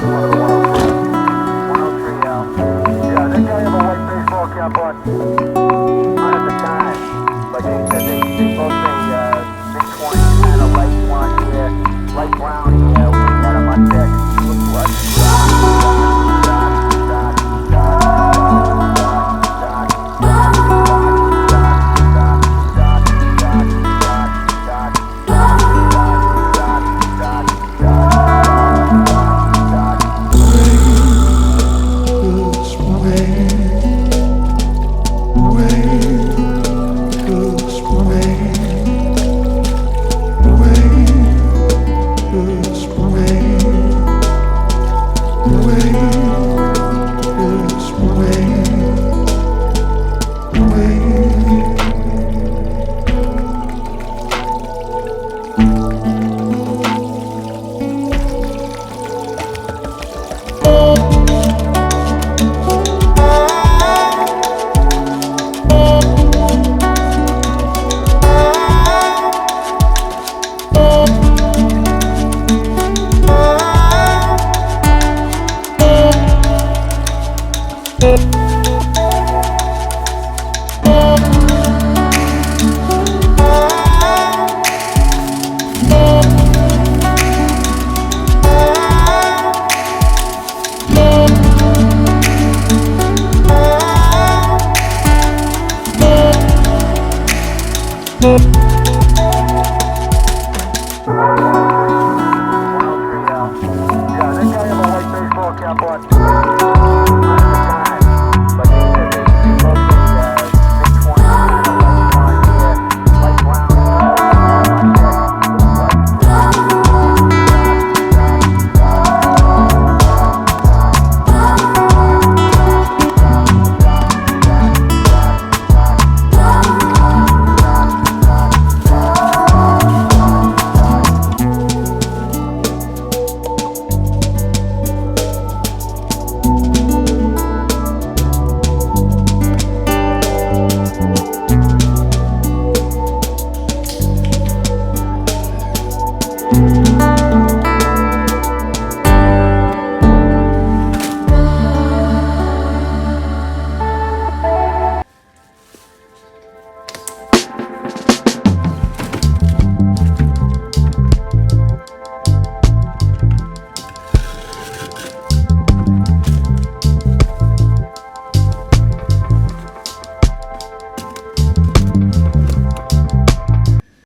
Yeah, they tell you have a white baseball cap on. Not at the time, but they both say mid-20s, kind of light blonde hair, light brown hair. We had him on deck. Look like Thank